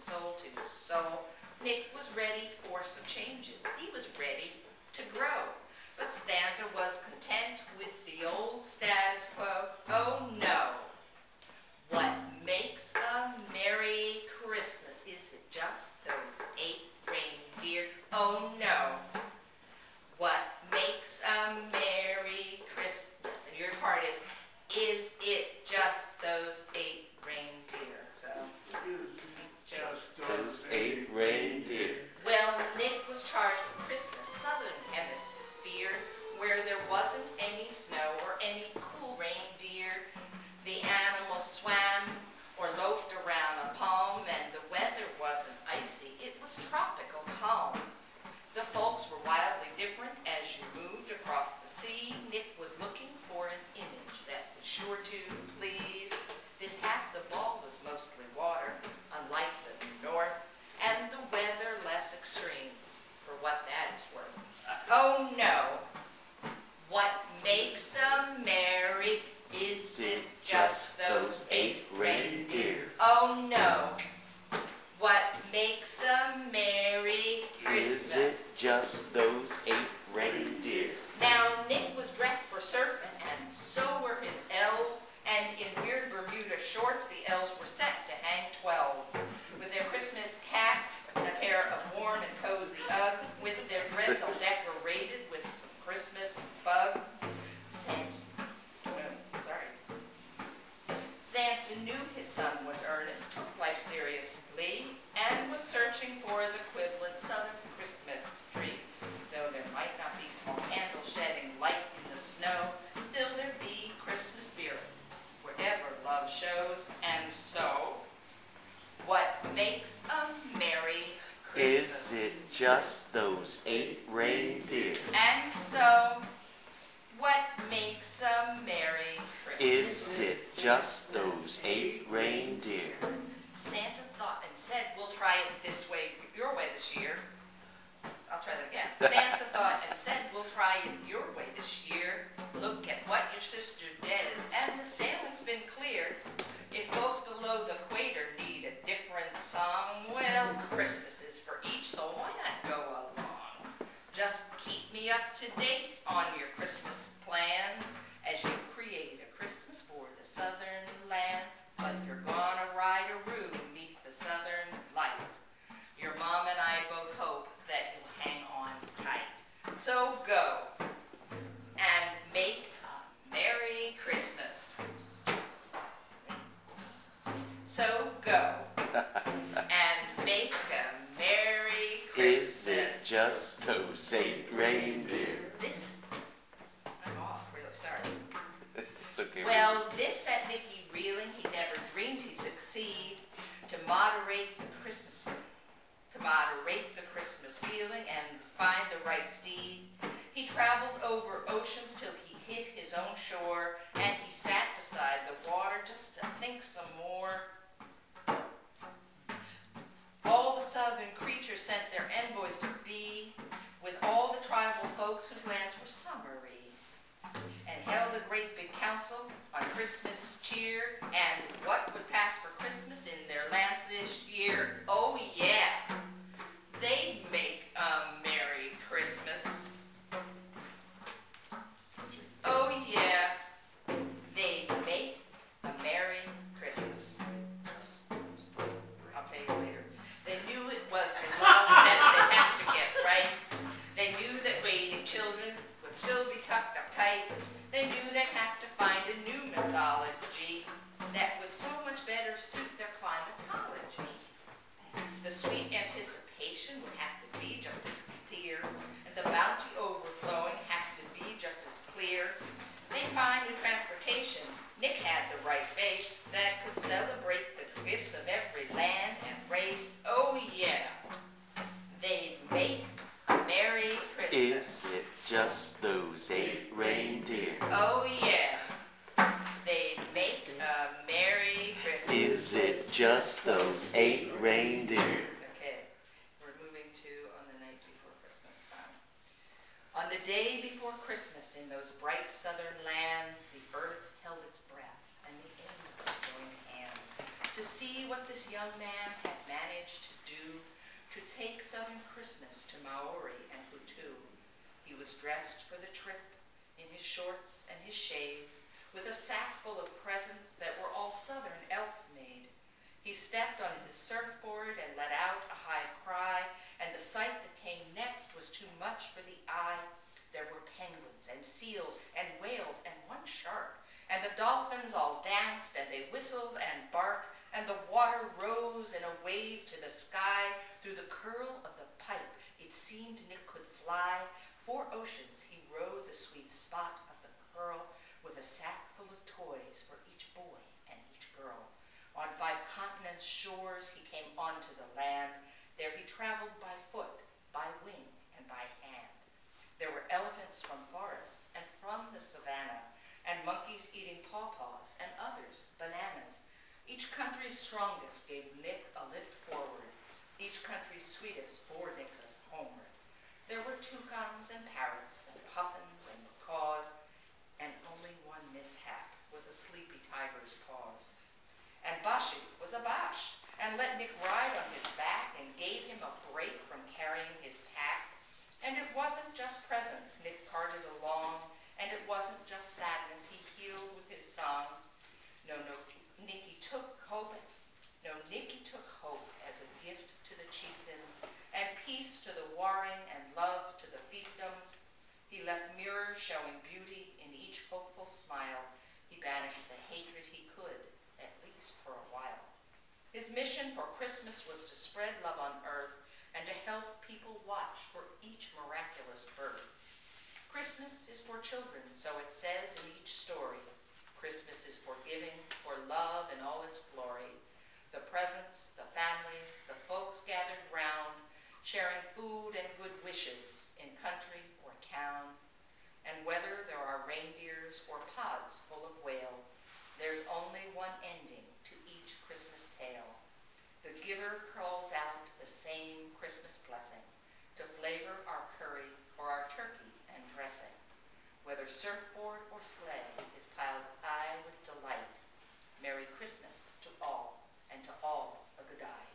soul to soul, Nick was ready for some changes. He was ready to grow. But Santa was content with the old status quo. Oh no. What makes a Merry Christmas? Is it just those 8 reindeer? Oh no. What makes a Merry Christmas? And your part is it just those 8 reindeer? So, just those 8 reindeer. Well, Nick was charged with Christmas, Southern Hemisphere, where there wasn't any snow or any cool reindeer. The animals swam or loafed around a palm, and the weather wasn't icy. It was tropical calm. The folks were wildly different as you moved across the sea. Nick was looking for an image that was sure to please. This half the ball was mostly water, unlike the north, and the weather less extreme, for what that is worth. Oh no! What makes a merry? Is it just those 8 reindeer? Oh no! What makes a Merry Christmas? Is it just those 8 reindeer? Now, Nick was dressed for surfing, and so were his elves, and in weird Bermuda shorts, the elves were set to hang 12. With their Christmas caps and a pair of warm and cozy Uggs, with their dreads all decorated with some Christmas bugs. Santa knew his son was earnest, took life seriously, and was searching for the equivalent Southern Christmas tree. Though there might not be small candles shedding light in the snow, still there be Christmas spirit wherever love shows. And so, what makes a Merry Christmas? Is it just those 8 reindeer? And so, what makes a Merry Christmas? Is it just those 8 reindeer? Santa thought and said, we'll try it this way, your way this year. I'll try that again. Santa thought and said, we'll try it your way this year. Look at what your sister did, and the sailing's been clear. If folks below the equator need a different song, well, Christmas is for each, so why not go along? Just keep me up to date on your Christmas plans as you create a Christmas for the southern land. But if you're gonna ride a room neath the southern lights, your mom and I both hope that you'll hang on tight. So go and make a Merry Christmas. So go and make a Merry Christmas. Is it just those 8 reindeer? I'm off, really sorry. It's okay. Well, this set Nicky reeling. He never dreamed he'd succeed to moderate the Christmas feeling and find the right steed. He traveled over oceans till he hit his own shore, and he sat beside the water just to think some more. All the southern creatures sent their envoys to be with all the tribal folks whose lands were summery, and held a great big council on Christmas cheer and what would pass for Christmas in their lands this year. Oh yeah, they'd make a Merry Christmas. Oh yeah, they'd make a Merry Christmas. I'll pay you later. They knew it was the love that they'd have to get right. They knew that waiting children would still be tucked up tight. They knew they'd have to find a new mythology that would so much better suit their climatology. The sweet anticipation would have to be just as clear, and the bounty overflowing have to be just as clear. They'd find new transportation. Nick had the right base that could celebrate the gifts of every land and race. Oh yeah, they'd make a Merry Christmas. Is it just those 8 reindeer? Oh yeah, they'd make a Merry Christmas. Is it just those 8 reindeer? Okay, we're moving to on the night before Christmas. On the day before Christmas, in those bright southern lands, the earth held its breath, and the angels joined hands to see what this young man had managed managed to take Southern Christmas to Maori and Hutu. He was dressed for the trip in his shorts and his shades, with a sack full of presents that were all Southern elf-made. He stepped on his surfboard and let out a high cry, and the sight that came next was too much for the eye. There were penguins and seals and whales and one shark, and the dolphins all danced and they whistled and barked, and the water rose in a wave to the sky. Through the curl of the pipe, it seemed Nick could fly. 4 oceans he rode the sweet spot of the curl, with a sack full of toys for each boy and each girl. On 5 continents' shores he came onto the land. There he traveled by foot, by wing, and by hand. There were elephants from forests and from the savannah, and monkeys eating pawpaws, and others bananas. Each country's strongest gave Nick a lift forward. Each country's sweetest bore Nicholas homeward. There were toucans and parrots, and puffins and macaws, and only one mishap with a sleepy tiger's paws. And Bashi was abashed, and let Nick ride on his back, and gave him a break from carrying his pack. And it wasn't just presents Nick carted along, and it wasn't just sadness he healed with his song. Nicky took hope as a gift to the chieftains, and peace to the warring, and love to the fiefdoms. He left mirrors showing beauty in each hopeful smile. He banished the hatred he could, at least for a while. His mission for Christmas was to spread love on earth, and to help people watch for each miraculous birth. Christmas is for children, so it says in each story. Christmas is for giving, for love in all its glory. The presents, the family, the folks gathered round, sharing food and good wishes in country or town. And whether there are reindeers or pods full of whale, there's only one ending to each Christmas tale. The giver calls out the same Christmas blessing to flavor our curry or our turkey and dressing. Whether surfboard or sleigh is piled high with delight. Merry Christmas to all, and to all a good eye.